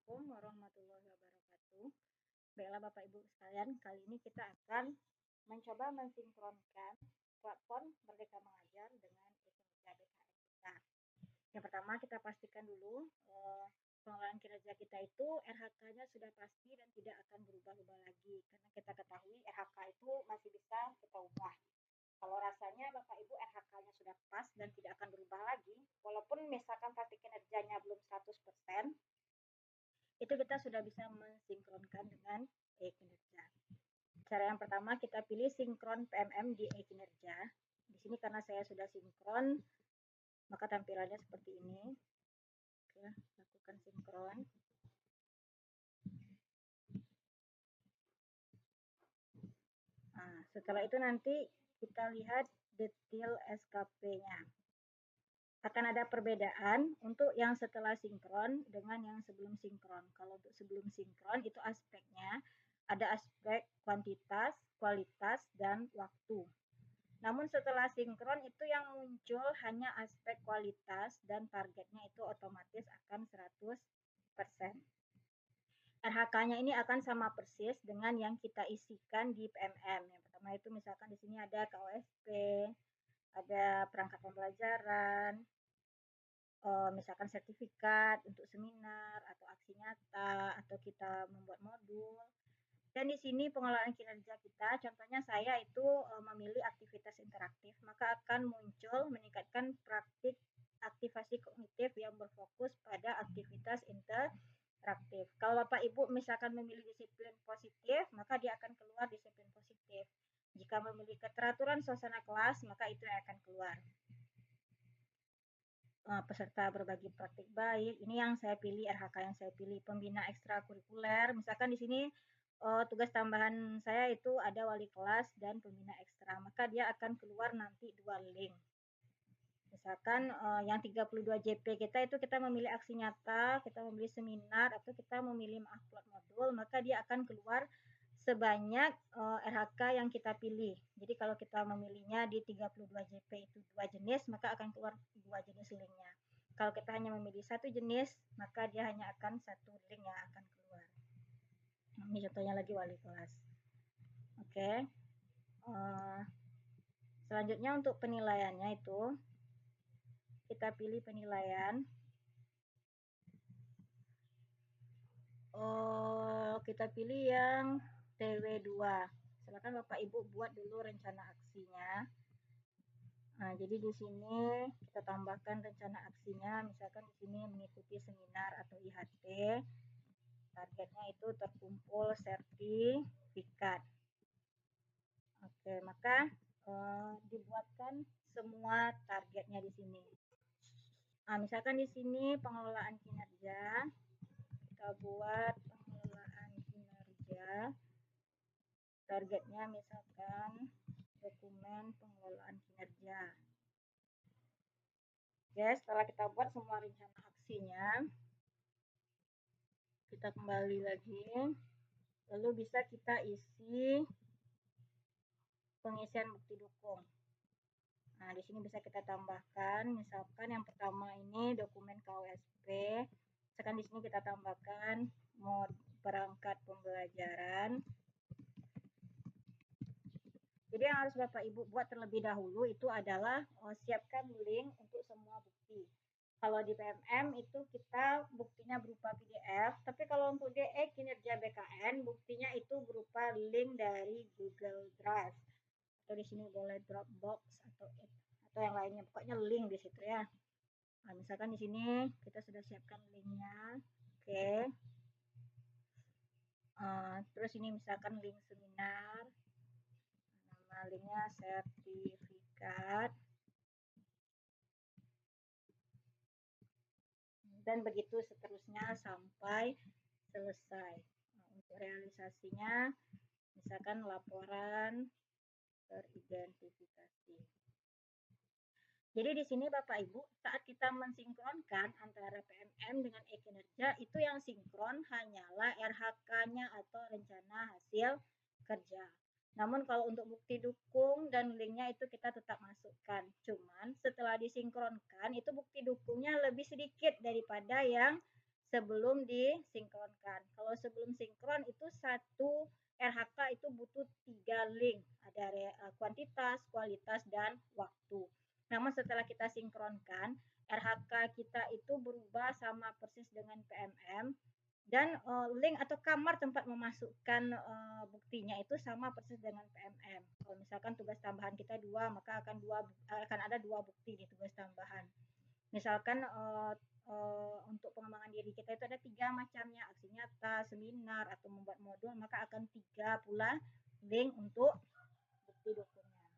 Assalamualaikum warahmatullahi wabarakatuh. Baiklah Bapak Ibu sekalian, kali ini kita akan mencoba mensinkronkan platform Merdeka Mengajar dengan kinerja BKN kita. Yang pertama kita pastikan dulu pengelolaan kinerja kita itu RHK-nya sudah pasti dan tidak akan berubah-ubah lagi. Karena kita ketahui RHK itu masih bisa kita ubah. Kalau rasanya Bapak Ibu RHK-nya sudah pas dan tidak akan berubah lagi, walaupun misalkan pasti kinerjanya belum 100%, itu kita sudah bisa mensinkronkan dengan e-kinerja. Cara yang pertama kita pilih sinkron PMM di e-kinerja. Di sini karena saya sudah sinkron, maka tampilannya seperti ini. Oke, lakukan sinkron. Nah, setelah itu nanti kita lihat detail SKP-nya. Akan ada perbedaan untuk yang setelah sinkron dengan yang sebelum sinkron. Kalau untuk sebelum sinkron itu aspeknya ada aspek kuantitas, kualitas, dan waktu. Namun setelah sinkron itu yang muncul hanya aspek kualitas dan targetnya itu otomatis akan 100%. RHK-nya ini akan sama persis dengan yang kita isikan di PMM. Yang pertama itu misalkan di sini ada KOSP, ada perangkat pembelajaran, misalkan sertifikat untuk seminar atau aksi nyata atau kita membuat modul. Dan di sini pengelolaan kinerja kita, contohnya saya itu memilih aktivitas interaktif, maka akan muncul meningkatkan praktik aktivasi kognitif yang berfokus pada aktivitas interaktif. Kalau Bapak Ibu misalkan memilih disiplin positif, maka dia akan keluar disiplin positif. Jika memilih keteraturan suasana kelas, maka itu yang akan keluar. Peserta berbagi praktik baik. Ini yang saya pilih, RHK yang saya pilih. Pembina ekstrakurikuler, misalkan di sini tugas tambahan saya itu ada wali kelas dan pembina ekstra, maka dia akan keluar nanti 2 link. Misalkan yang 32 JP kita itu kita memilih aksi nyata, kita memilih seminar, atau kita memilih upload modul, maka dia akan keluar sebanyak RHK yang kita pilih. Jadi kalau kita memilihnya di 32 JP itu 2 jenis, maka akan keluar 2 jenis linknya. Kalau kita hanya memilih 1 jenis, maka dia hanya akan 1 link yang akan keluar. Ini contohnya lagi wali kelas. Oke. Selanjutnya untuk penilaiannya itu kita pilih penilaian. Kita pilih yang TW2. Silakan Bapak Ibu buat dulu rencana aksinya. Nah, jadi di sini kita tambahkan rencana aksinya, misalkan di sini mengikuti seminar atau IHT. Targetnya itu terkumpul sertifikat. Oke, maka dibuatkan semua targetnya di sini. Nah, misalkan di sini pengelolaan kinerja, kita buat pengelolaan kinerja. Targetnya misalkan dokumen pengelolaan kinerja. Oke, setelah kita buat semua rencana aksinya, kita kembali lagi, lalu bisa kita isi pengisian bukti dukung. Nah, di sini bisa kita tambahkan, misalkan yang pertama ini dokumen KOSP, misalkan di sini kita tambahkan mod perangkat pembelajaran. Jadi yang harus Bapak Ibu buat terlebih dahulu itu adalah siapkan link untuk semua bukti. Kalau di PMM itu kita buktinya berupa PDF, tapi kalau untuk DE kinerja BKN buktinya itu berupa link dari Google Drive. Atau di sini boleh Dropbox atau yang lainnya, pokoknya link di situ ya. Nah, misalkan di sini kita sudah siapkan linknya. Oke. Terus ini misalkan link seminar. Nama linknya sertifikat. Dan begitu seterusnya sampai selesai. Nah, untuk realisasinya, misalkan laporan teridentifikasi. Jadi di sini Bapak Ibu, saat kita mensinkronkan antara PMM dengan e-kinerja, itu yang sinkron hanyalah RHK-nya atau rencana hasil kerja. Namun kalau untuk bukti dukung dan linknya itu kita tetap masukkan. Cuman setelah disinkronkan, itu bukti dukungnya lebih sedikit daripada yang sebelum disinkronkan. Kalau sebelum sinkron itu satu RHK itu butuh 3 link, ada kuantitas, kualitas, dan waktu. Namun setelah kita sinkronkan, RHK kita itu berubah sama persis dengan PMM, dan link atau kamar tempat memasukkan buktinya itu sama persis dengan PMM. Kalau misalkan tugas tambahan kita 2, maka akan ada 2 bukti di tugas tambahan. Misalkan untuk pengembangan diri kita itu ada 3 macamnya, aksi nyata, seminar, atau membuat modul, maka akan 3 pula link untuk bukti dokumen.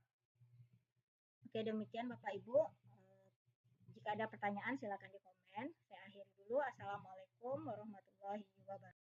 Oke, demikian Bapak Ibu. Jika ada pertanyaan silakan di komen. Saya akhiri dulu. Assalamualaikum warahmatullahi wabarakatuh.